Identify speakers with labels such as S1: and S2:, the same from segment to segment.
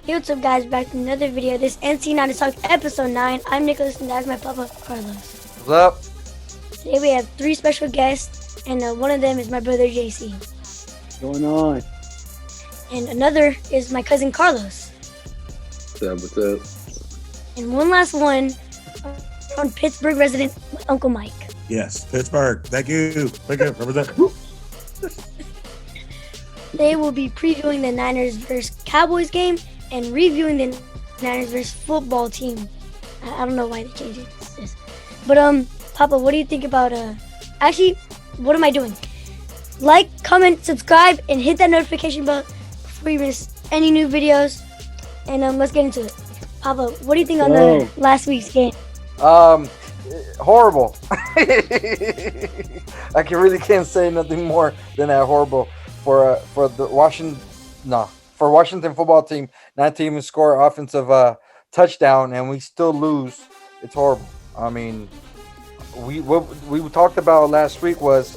S1: Hey, what's up, guys? Back to another video. This NC9 Talk episode 9. I'm Nicholas, and that's my papa, Carlos.
S2: What's up?
S1: Today we have 3 special guests, and one of them is my brother, JC.
S3: What's going on?
S1: And another is my cousin, Carlos.
S4: What's up?
S1: And one last one from Pittsburgh resident, Uncle Mike.
S5: Yes, Pittsburgh. Thank you. Represent.
S1: They will be previewing the Niners vs. Cowboys game and reviewing the Niners vs. football team. I don't know why they changed it. It's just... But Papa, what do you think about Actually, what am I doing? Like, comment, subscribe, and hit that notification bell before you miss any new videos. And let's get into it. Papa, what do you think on the last week's game?
S2: Horrible. I can't say nothing more than that. Horrible for the Washington football team not to even score offensive touchdown, and we still lose. It's horrible. I mean, what we talked about last week was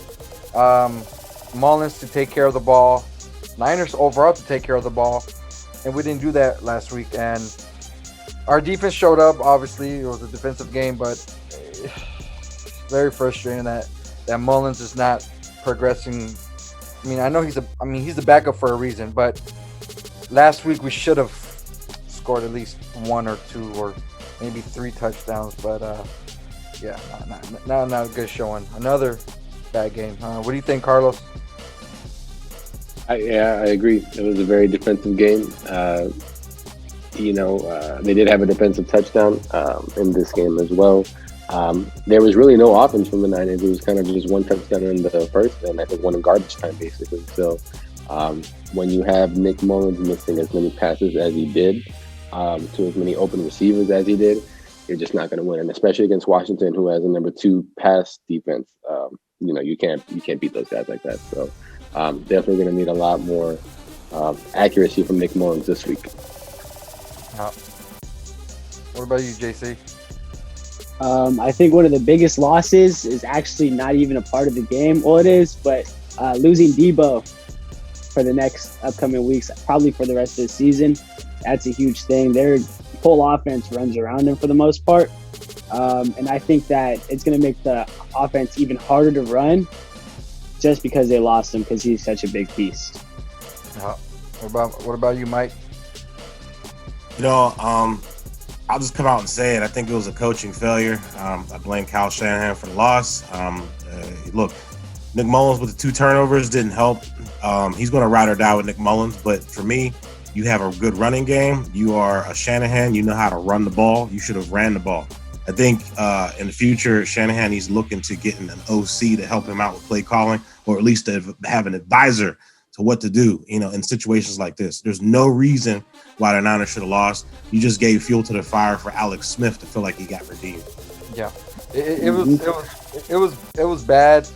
S2: Mullins to take care of the ball, Niners overall to take care of the ball, and we didn't do that last week. And our defense showed up. Obviously, it was a defensive game, but very frustrating that Mullins is not progressing. I mean, I know he's the backup for a reason, but last week we should have scored at least 1 or 2 or maybe 3 touchdowns. But yeah, not a good showing. Another bad game. What do you think, Carlos?
S4: I agree. It was a very defensive game. They did have a defensive touchdown in this game as well. There was really no offense from the Niners. It was kind of just 1 touchdown in the first, and I think 1 in garbage time, basically. So when you have Nick Mullins missing as many passes as he did, to as many open receivers as he did, you're just not going to win. And especially against Washington, who has a number 2 pass defense, you can't beat those guys like that. So definitely going to need a lot more accuracy from Nick Mullins this week.
S2: What about you, JC?
S3: I think one of the biggest losses is actually not even a part of the game. Well, it is, but losing Debo for the next upcoming weeks, probably for the rest of the season, that's a huge thing. Their whole offense runs around him for the most part. And I think that it's going to make the offense even harder to run just because they lost him, because he's such a big beast.
S2: What about you, Mike?
S5: I'll just come out and say it. I think it was a coaching failure. I blame Kyle Shanahan for the loss. Look, Nick Mullins with the 2 turnovers didn't help. He's going to ride or die with Nick Mullins. But for me, you have a good running game. You are a Shanahan. You know how to run the ball. You should have ran the ball. I think in the future, Shanahan, he's looking to get an OC to help him out with play calling, or at least to have an advisor to what to do, in situations like this. There's no reason why the Niners should have lost. You just gave fuel to the fire for Alex Smith to feel like he got redeemed.
S2: Yeah, it was bad.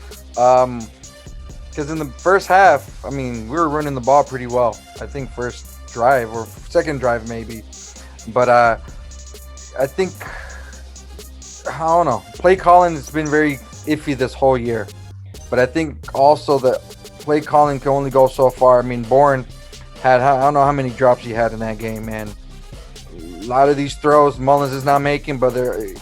S2: Because in the first half, I mean, we were running the ball pretty well. I think first drive or second drive maybe, but I think, I don't know. Play calling has been very iffy this whole year, but I think also that play calling can only go so far. I mean, Bourne had, I don't know how many drops he had in that game, man. A lot of these throws Mullins is not making, but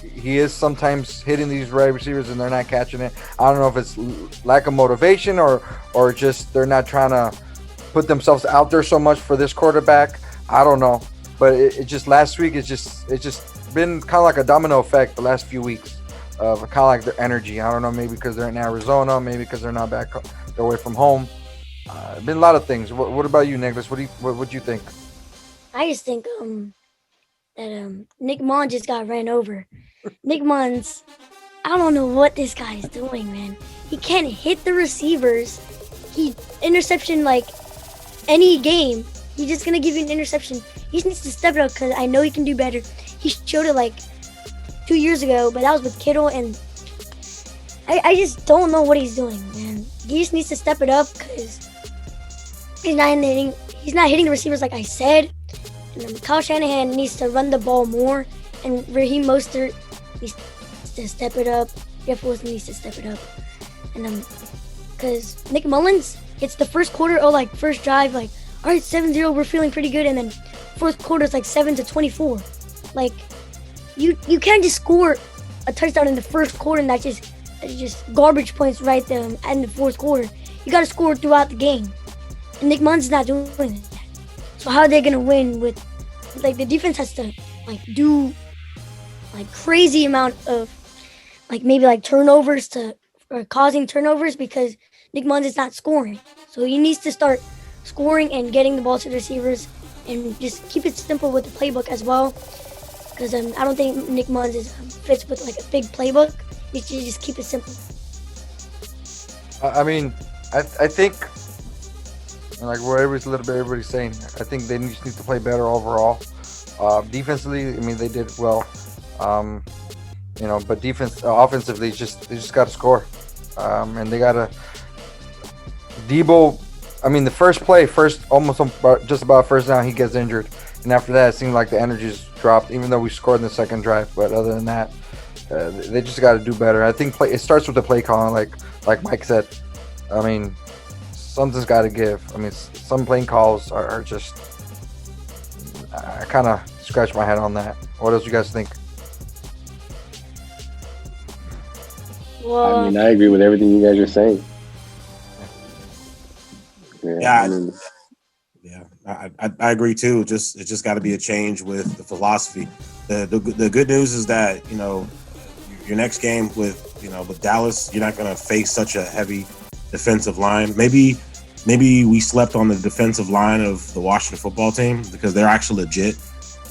S2: he is sometimes hitting these wide receivers and they're not catching it. I don't know if it's lack of motivation or just they're not trying to put themselves out there so much for this quarterback. I don't know, but it just last week it's just been kind of like a domino effect the last few weeks of kind of like their energy. I don't know, maybe because they're in Arizona, maybe because they're not back, they're away from home. Been a lot of things. What about you, Nicholas? What do you think?
S1: I just think that Nick Mullins just got ran over. Nick Mullins, I don't know what this guy is doing, man. He can't hit the receivers. He interception like any game. He's just gonna give you an interception. He just needs to step it up, because I know he can do better. He showed it like 2 years ago, but that was with Kittle, and I just don't know what he's doing, man. He just needs to step it up, because he's not hitting the receivers like I said. And Kyle Shanahan needs to run the ball more, and Raheem Mostert needs to step it up. Jeff Wilson needs to step it up, and because Nick Mullins, it's the first quarter or like first drive, like, all right, 7-0, we're feeling pretty good, and then fourth quarter is like 7-24. Like you can't just score a touchdown in the first quarter and that's just garbage points right there in the fourth quarter. You got to score throughout the game, and Nick Munn's not doing that. So how are they gonna win with like the defense has to like do like crazy amount of like maybe like turnovers or causing turnovers because Nick Muns is not scoring. So he needs to start scoring and getting the ball to the receivers and just keep it simple with the playbook as well. Because I don't think Nick Muns fits with like a big playbook. You should just keep it simple.
S2: I mean, I think like what everybody's saying. I think they just need to play better overall. Defensively, I mean, they did well. But offensively, they just got to score, and they got to. Debo, I mean, the first just about first down, he gets injured, and after that, it seemed like the energy's dropped. Even though we scored in the second drive, but other than that, they just got to do better. I think it starts with the play calling, like Mike said. I mean, something's got to give. I mean, some playing calls are just. I kind of scratch my head on that. What else you guys think?
S1: Well,
S4: I mean, I agree with everything you guys are saying.
S5: I agree too. It just got to be a change with the philosophy. The good news is that your next game with Dallas, you're not going to face such a heavy defensive line. Maybe we slept on the defensive line of the Washington football team because they're actually legit.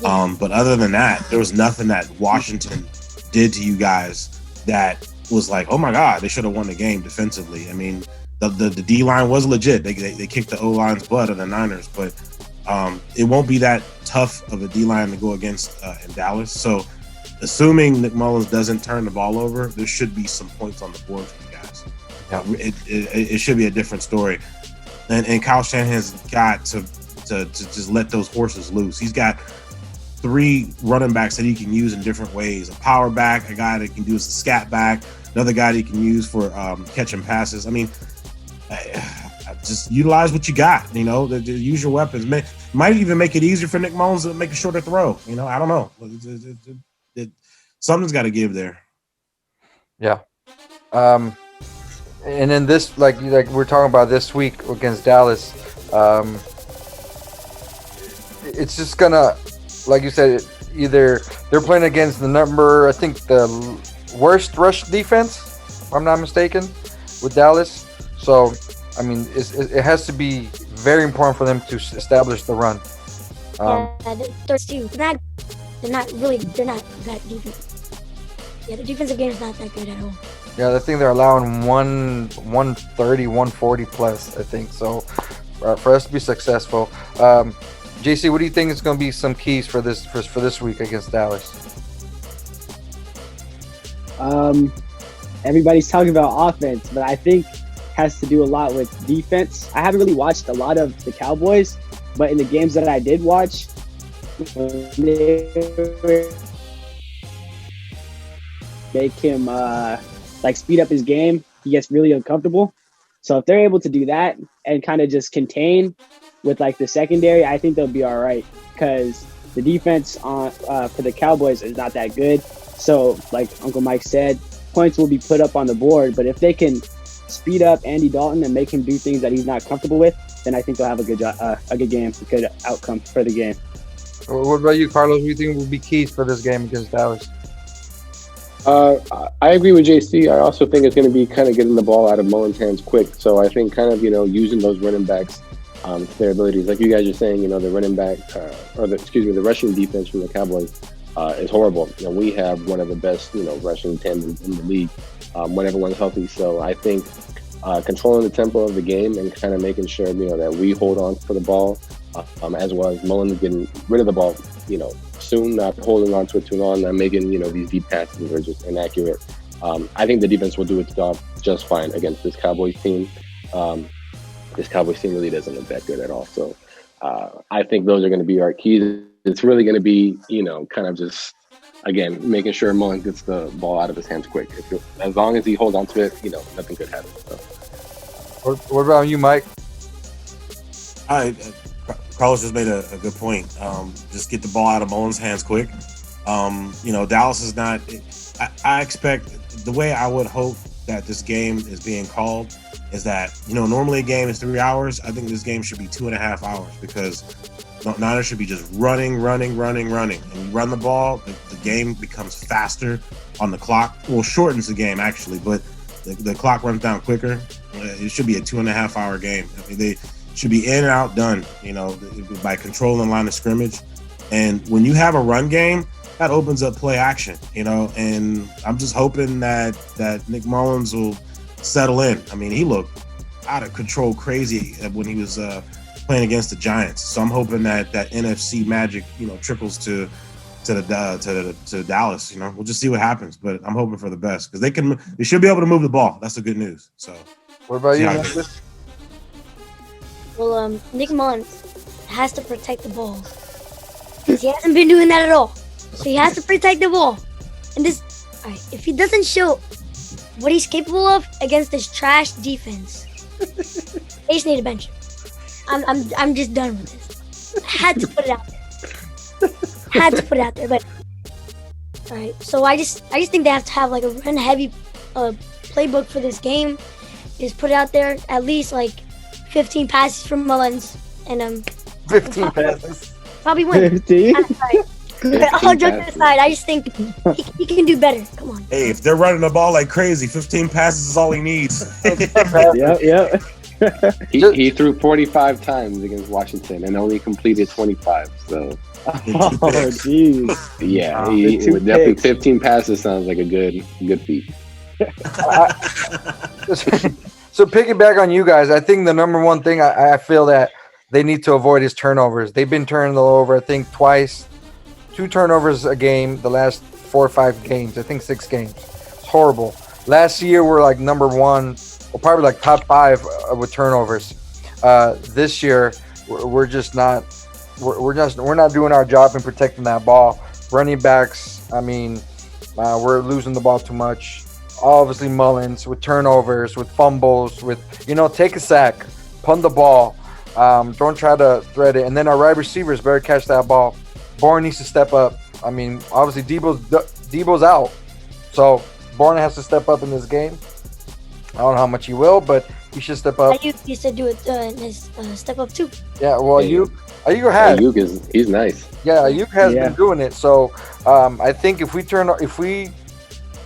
S1: yeah.
S5: But other than that, there was nothing that Washington did to you guys that was like, oh my God, they should have won the game defensively. I mean, the D line was legit. They kicked the O line's butt of the Niners, but it won't be that tough of a D line to go against in Dallas. So, assuming Nick Mullins doesn't turn the ball over, there should be some points on the board for you guys.
S2: Yeah.
S5: It should be a different story. And Kyle Shanahan's got to just let those horses loose. He's got 3 running backs that he can use in different ways. A power back, a guy that can do as a scat back, another guy that he can use for catching passes. I mean, just utilize what you got, use your weapons. Might even make it easier for Nick Mullins to make a shorter throw. I don't know. Something's got to give there.
S2: Yeah. And then this, like we're talking about this week against Dallas, it's just gonna, like you said, either they're playing against I think the worst rush defense, if I'm not mistaken, with Dallas. So, I mean, it has to be very important for them to establish the run.
S1: They're too. They're not that defense. Yeah, the defensive game is not that good at all.
S2: Yeah, I think they're allowing 130, 140 plus, I think. So, for us to be successful, JC, what do you think is going to be some keys for this week against Dallas?
S3: Everybody's talking about offense, but I think has to do a lot with defense. I haven't really watched a lot of the Cowboys, but in the games that I did watch, make him speed up his game, he gets really uncomfortable. So if they're able to do that and kind of just contain with the secondary, I think they'll be all right because the defense for the Cowboys is not that good. So like Uncle Mike said, points will be put up on the board, but if they can speed up Andy Dalton and make him do things that he's not comfortable with, then I think they'll have a good game, a good outcome for the game.
S2: What about you, Carlos? What do you think will be keys for this game against Dallas?
S4: I agree with JC. I also think it's going to be kind of getting the ball out of Mullins' hands quick. So I think kind of, using those running backs to their abilities. Like you guys are saying, the running back, the rushing defense from the Cowboys is horrible. We have one of the best, rushing tandems in the league when everyone's healthy. So I think controlling the tempo of the game and kind of making sure, that we hold on for the ball, as well as Mullins getting rid of the ball, soon, not holding on to it too long, not making, these deep passes are just inaccurate. I think the defense will do its job just fine against this Cowboys team. This Cowboys team really doesn't look that good at all. So I think those are going to be our keys. It's really going to be, kind of just, again, making sure Mullins gets the ball out of his hands quick. As long as he holds on to it, nothing could happen. So.
S2: What about you, Mike?
S5: Carlos just made a good point. Just get the ball out of Mullins' hands quick. Dallas is not. I expect the way I would hope that this game is being called is that normally a game is 3 hours. I think this game should be 2.5 hours because Niners should be just running, and you run the ball, the game becomes faster on the clock. Well, shortens the game actually, but the clock runs down quicker. It should be a 2.5 hour game. I mean, they should be in and out done, by controlling the line of scrimmage. And when you have a run game, that opens up play action, and I'm just hoping that Nick Mullins will settle in. I mean, he looked out of control crazy when he was playing against the Giants. So I'm hoping that NFC magic, trickles to Dallas. We'll just see what happens, but I'm hoping for the best because they should be able to move the ball. That's the good news. So,
S2: what about you, Memphis?
S1: Well, Nick Mullins has to protect the ball because he hasn't been doing that at all. So he has to protect the ball. And if he doesn't show what he's capable of against this trash defense, they just need to bench him. I'm just done with this. I had to put it out there. But all right. So I just think they have to have like a run heavy playbook for this game. Just put it out there. At least like 15 passes from Mullins and
S2: 15 passes.
S1: Probably win.
S3: 15.
S1: All jokes aside, I just think he can do better. Come on.
S5: Hey, if they're running the ball like crazy, 15 passes is all he needs.
S3: Yep.
S4: He threw 45 times against Washington and only completed 25. So,
S3: Oh, jeez.
S4: yeah,
S3: The two
S4: definitely
S3: picks.
S4: 15 passes sounds like a good feat.
S2: So piggyback on you guys, I think the number one thing I feel that they need to avoid is turnovers. They've been turning the ball over, I think, twice. 2 turnovers a game the last 4 or 5 games. I think 6 games. It's horrible. Last year we're like number 1, or probably like top 5 with turnovers. This year we're just not. We're not doing our job in protecting that ball. Running backs, I mean, we're losing the ball too much. Obviously Mullins with turnovers, with fumbles, with take a sack, punt the ball. Don't try to thread it. And then our wide receivers better catch that ball. Bourne needs to step up. I mean, obviously Debo's out, so Bourne has to step up in this game. I don't know how much he will, but he should step up.
S1: Ayuk used to do it in his step up too.
S2: Yeah, well, Ayuk has.
S4: He's nice.
S2: Yeah, Ayuk has been doing it. So I think if we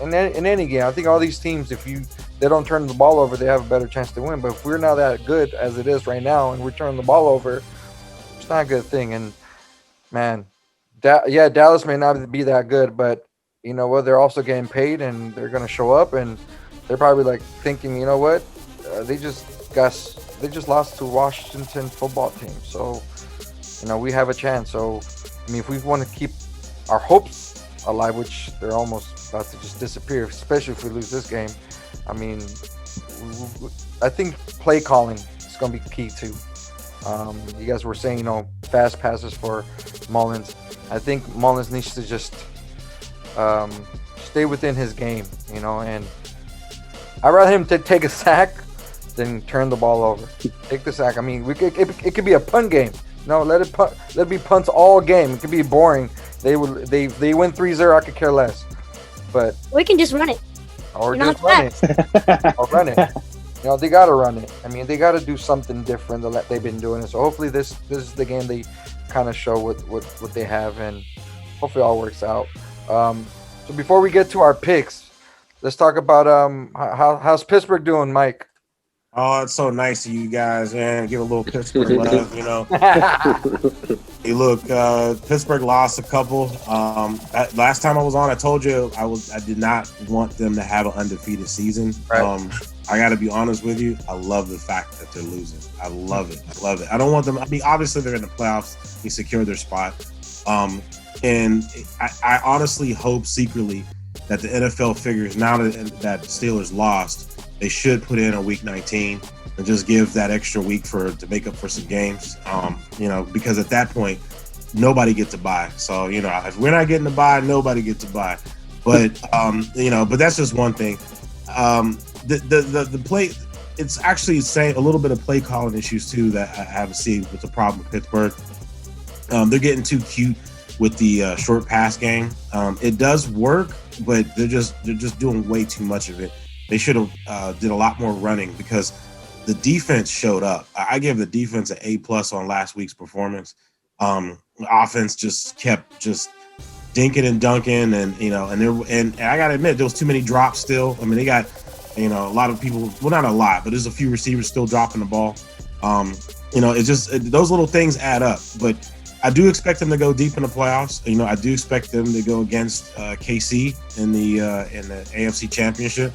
S2: in any game, I think all these teams, if they don't turn the ball over, they have a better chance to win. But if we're not that good as it is right now, and we're turning the ball over, it's not a good thing. And man, Dallas may not be that good, but you know what? They're also getting paid, and they're going to show up, and they're probably like thinking, you know what? They just lost to Washington football team, so we have a chance. So I mean, if we want to keep our hopes alive, which they're almost about to just disappear, especially if we lose this game. I mean, I think play calling is going to be key too. You guys were saying, fast passes for Mullins. I think Mullins needs to just stay within his game, and I'd rather him take a sack than turn the ball over. Take the sack. I mean, it could be a punt game. Let it be punts all game. It could be boring. They win 3-0. I could care less. But
S1: we can just run it.
S2: Or just run it. Or run it. They got to run it. I mean, they got to do something different than they've been doing it. So hopefully this is the game they kind of show what they have, and hopefully it all works out. So before we get to our picks, let's talk about how's Pittsburgh doing, Mike?
S5: Oh, it's so nice of you guys, man. Give a little Pittsburgh love, Hey, look, Pittsburgh lost a couple. Last time I was on, I told you I did not want them to have an undefeated season.
S2: Right.
S5: I got to be honest with you. I love the fact that they're losing. I love it. I don't want them. I mean, obviously they're in the playoffs. They secured their spot. And I honestly hope secretly that the NFL figures now that Steelers lost, they should put in a week 19 and just give that extra week to make up for some games. Because at that point, nobody gets to buy. So, if we're not getting to buy, nobody gets to buy. But, but that's just one thing. The play, it's actually saying a little bit of play calling issues too that I have to see with the problem with Pittsburgh. They're getting too cute with the short pass game. It does work, but they're just doing way too much of it. They should have did a lot more running because the defense showed up. I give the defense an A+ on last week's performance. The offense just kept dinking and dunking, and and I gotta admit there was too many drops still. I mean, they got a lot of people. Well, not a lot, but there's a few receivers still dropping the ball. It's just those little things add up. But I do expect them to go deep in the playoffs. I do expect them to go against KC in the AFC Championship.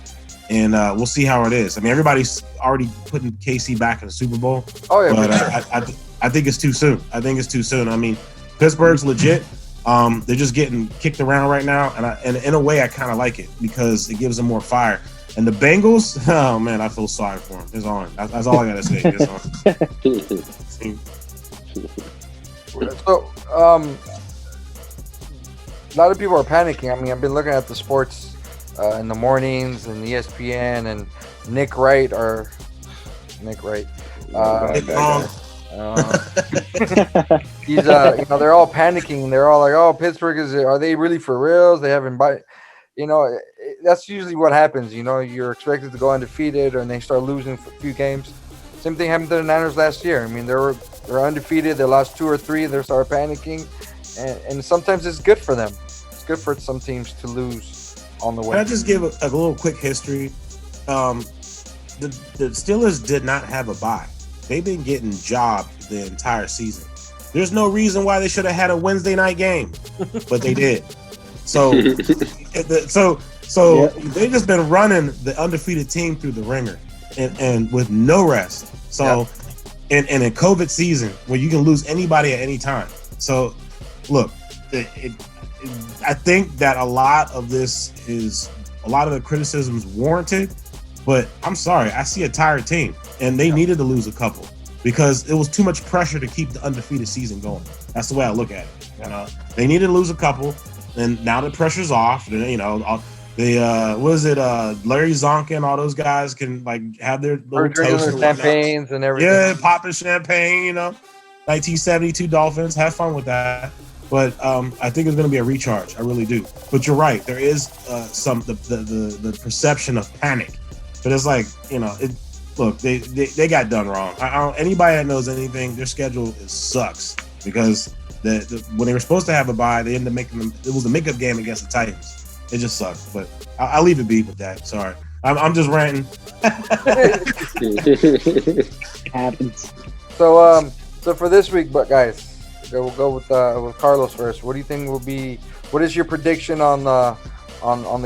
S5: And we'll see how it is. I mean, everybody's already putting KC back in the Super Bowl.
S2: Oh yeah,
S5: but I think it's too soon. I mean, Pittsburgh's legit. They're just getting kicked around right now, and in a way, I kind of like it because it gives them more fire. And the Bengals, oh man, I feel sorry for them. It's on. That's all I gotta say. It's on.
S2: So, a lot of people are panicking. I mean, I've been looking at the sports in the mornings and ESPN and Nick Wright. He's they're all panicking. They're all like, "Oh, Pittsburgh are they really for reals? They haven't that's usually what happens. You're expected to go undefeated, and they start losing a few games. Same thing happened to the Niners last year. I mean, they're undefeated. They lost 2 or 3. They start panicking, and sometimes it's good for them. It's good for some teams to lose on the way.
S5: Can I just give a little quick history? The Steelers did not have a bye. They've been getting jobbed the entire season. There's no reason why they should have had a Wednesday night game, but they did. So they've just been running the undefeated team through the ringer and with no rest. So, and in COVID season where you can lose anybody at any time. So, look, I think that a lot of the criticism is warranted, but I'm sorry, I see a tired team, and they needed to lose a couple because it was too much pressure to keep the undefeated season going. That's the way I look at it. They needed to lose a couple, and now the pressure's off. Larry Zonka and all those guys can have their little toast and
S2: champagnes and everything.
S5: Yeah, popping champagne. 1972 Dolphins, have fun with that. But I think it's going to be a recharge. I really do. But you're right. There is the perception of panic. But it's like, look, they got done wrong. Anybody that knows anything, their schedule sucks because when they were supposed to have a bye, they ended up making them. It was a makeup game against the Titans. It just sucks. But I'll leave it be with that. Sorry, I'm just ranting.
S3: It happens.
S2: So for this week, but guys. We'll go with Carlos first. What do you think will be? What is your prediction on the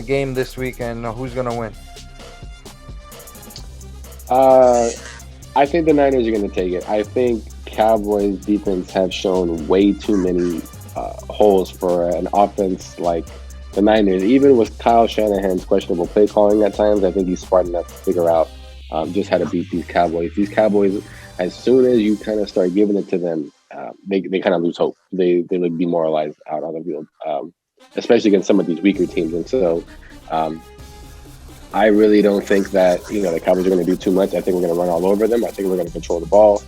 S2: game this week, and who's going to win?
S4: I think the Niners are going to take it. I think Cowboys defense have shown way too many holes for an offense like the Niners. Even with Kyle Shanahan's questionable play calling at times, I think he's smart enough to figure out just how to beat these Cowboys. These Cowboys, as soon as you kind of start giving it to them, they kind of lose hope. They look demoralized out on the field, especially against some of these weaker teams. And so I really don't think that the Cowboys are going to do too much. I think we're going to run all over them. I think we're going to control the ball.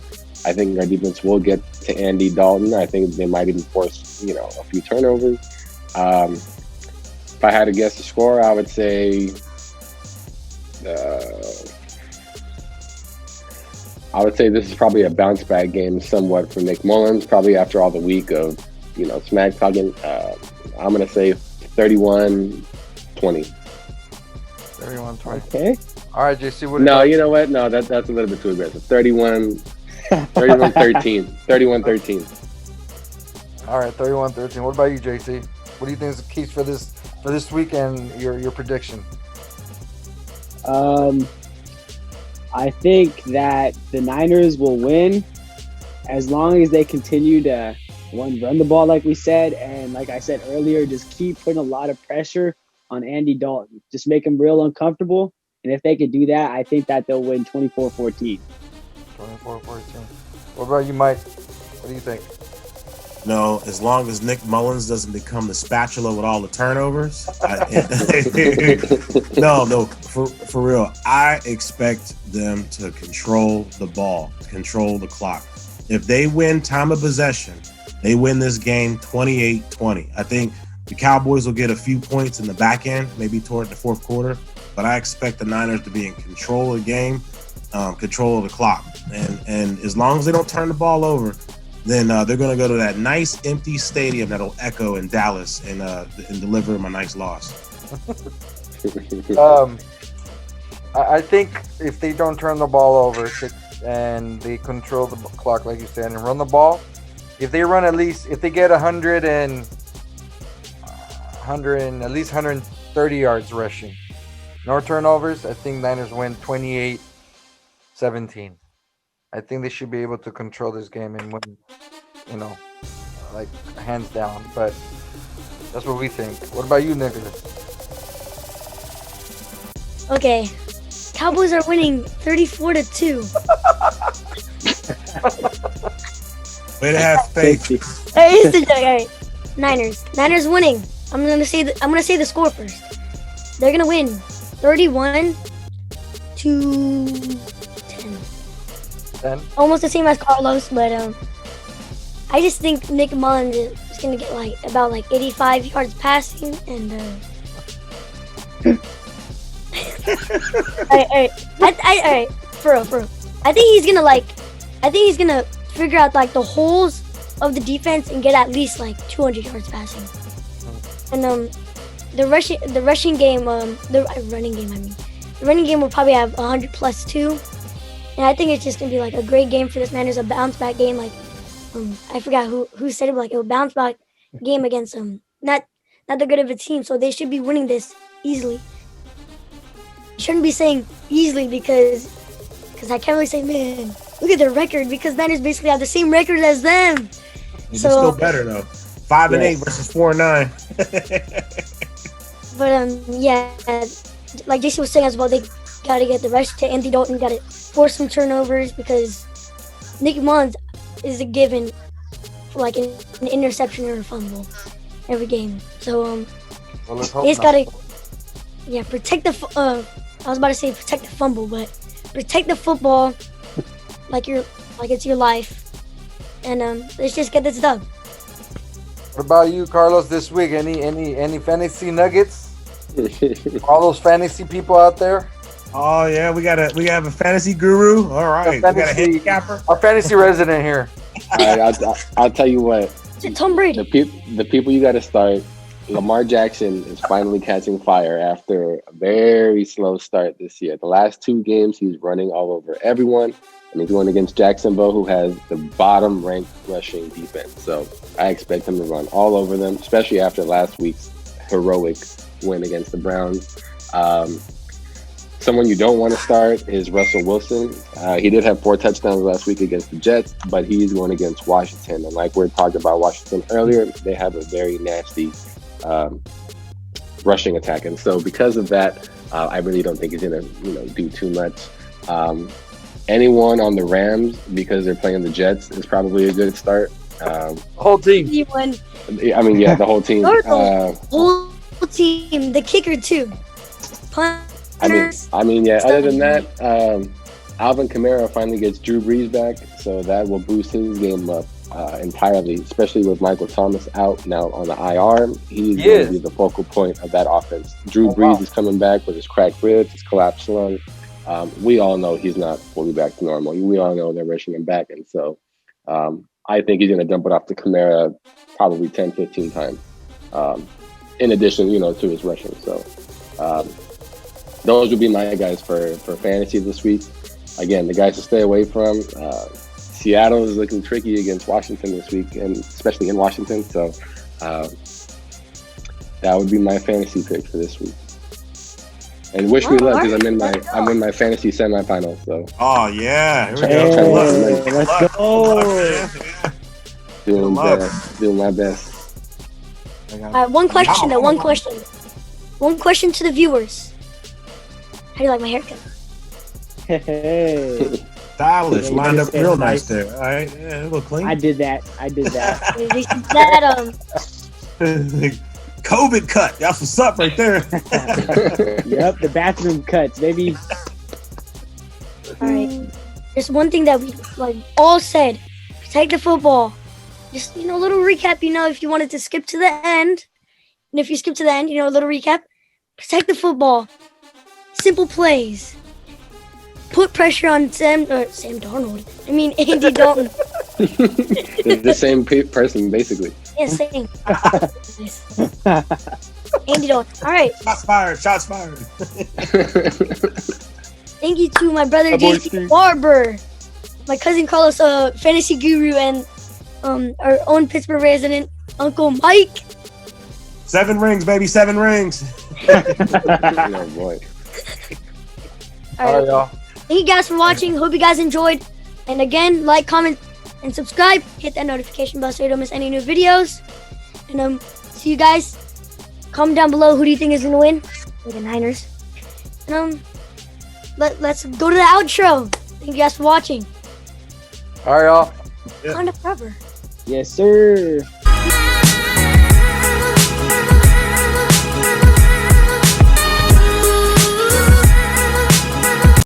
S4: I think our defense will get to Andy Dalton. I think they might even force a few turnovers. If I had to guess the score, I would say this is probably a bounce back game somewhat for Nick Mullins, probably after all the week of, smack talking. I'm going to say 31-20.
S2: 31-20.
S3: Okay.
S2: All right, JC.
S4: You know what? No, that's a little bit too aggressive. 31-13. 31-13.
S2: All right, 31-13. What about you, JC? What do you think is the keys for this week and your prediction?
S3: I think that the Niners will win as long as they continue to run the ball like we said, and like I said earlier, just keep putting a lot of pressure on Andy Dalton. Just make him real uncomfortable, and if they could do that, I think that they'll win 24-14.
S2: 24-14. What about you, Mike? What do you think?
S5: No, as long as Nick Mullins doesn't become the spatula with all the turnovers. No, for real, I expect them to control the ball, control the clock. If they win time of possession, they win this game 28-20. I think the Cowboys will get a few points in the back end, maybe toward the fourth quarter, but I expect the Niners to be in control of the game, control of the clock. And as long as they don't turn the ball over, then they're going to go to that nice empty stadium that'll echo in Dallas and deliver them a nice loss.
S2: I think if they don't turn the ball over and they control the clock, like you said, and run the ball, if they run if they get 100 and at least 130 yards rushing, no turnovers, I think Niners win 28-17. I think they should be able to control this game and win, like hands down. But that's what we think. What about you, Nicholas?
S1: Okay. Cowboys are winning 34-2.
S5: Way to have faith.
S1: Alright, here's the joke. Alright. Niners winning. I'm gonna say the score first. They're gonna win 31-10.
S2: 10?
S1: Almost the same as Carlos, but I just think Nick Mullins is gonna get about 85 yards passing and alright, for real. I think he's gonna figure out the holes of the defense and get at least 200 yards passing. And the running game will probably have 100 plus 2. And I think it's just gonna be a great game for this Niners, a bounce back game. I forgot who said it, but a bounce back game against not that good of a team. So they should be winning this easily. Shouldn't be saying easily because I can't really say, man, look at their record, because Niners basically have the same record as them.
S5: It's still better though. 5-8 versus 4-9.
S1: But yeah, like JC was saying as well, they gotta get the rush to Andy Dalton, gotta force some turnovers, because Nick Mullins is a given for an interception or a fumble every game. So they just gotta protect the I was about to say protect the fumble, but protect the football like it's your life. And let's just get this done.
S2: What about you, Carlos, this week? Any fantasy nuggets? All those fantasy people out there?
S5: Oh yeah, we have a fantasy guru. All right, we got a handicapper.
S2: Our fantasy resident here.
S4: All right, I'll tell you what.
S1: Tom Brady.
S4: The people you got to start. Lamar Jackson is finally catching fire after a very slow start this year. The last 2 games, he's running all over everyone, and he's going against Jacksonville, who has the bottom-ranked rushing defense. So I expect him to run all over them, especially after last week's heroic win against the Browns. Someone you don't want to start is Russell Wilson. He did have 4 touchdowns last week against the Jets, but he's going against Washington. And like we talked about Washington earlier, they have a very nasty rushing attack. And so because of that, I really don't think he's going to do too much. Anyone on the Rams, because they're playing the Jets, is probably a good start.
S2: Whole team.
S1: He won.
S4: I mean, yeah, the whole team.
S1: The whole team. The kicker too.
S4: I mean, yeah. Other than that, Alvin Kamara finally gets Drew Brees back, so that will boost his game up entirely. Especially with Michael Thomas out now on the IR, he's going to be the focal point of that offense. Drew Brees is coming back with his cracked ribs, his collapsed lung. We all know he's not fully back to normal. We all know they're rushing him back, and so I think he's going to dump it off to Kamara probably 10, 15 times. In addition, to his rushing. So. Those would be my guys for fantasy this week. Again, the guys to stay away from. Seattle is looking tricky against Washington this week, and especially in Washington. So that would be my fantasy pick for this week. And wish me luck, because I'm in my fantasy semifinals. So.
S5: Oh yeah, here we
S3: go. Let's go.
S4: Doing my best.
S1: One question though. One question to the viewers. How do you like my haircut?
S3: Hey.
S5: Stylish, lined up real nice there. All right, yeah, it look clean.
S3: I did that.
S1: That
S5: COVID cut. That's what's up right there.
S3: Yep, the bathroom cuts, baby.
S1: All right. There's one thing that we all said: protect the football. Just a little recap. If you wanted to skip to the end, and if you skip to the end, a little recap. Protect the football. Simple plays. Put pressure on Sam Darnold. Andy Dalton.
S4: The same person, basically.
S1: Yeah, same. Andy Dalton. All right.
S5: Shots fired. Shots fired.
S1: Thank you to my brother
S3: My boy
S1: JC
S3: Steve.
S1: Barber, my cousin Carlos, fantasy guru, and our own Pittsburgh resident Uncle Mike.
S5: 7 rings, baby. 7 rings.
S4: Oh boy.
S2: All right, y'all.
S1: Thank you guys for watching. Hope you guys enjoyed. And again, like, comment, and subscribe. Hit that notification bell so you don't miss any new videos. And see you guys. Comment down below who do you think is gonna win for the Niners. And let's go to the outro. Thank you guys for watching.
S2: All right, y'all.
S5: Yeah.
S1: On to cover.
S3: Yes, sir.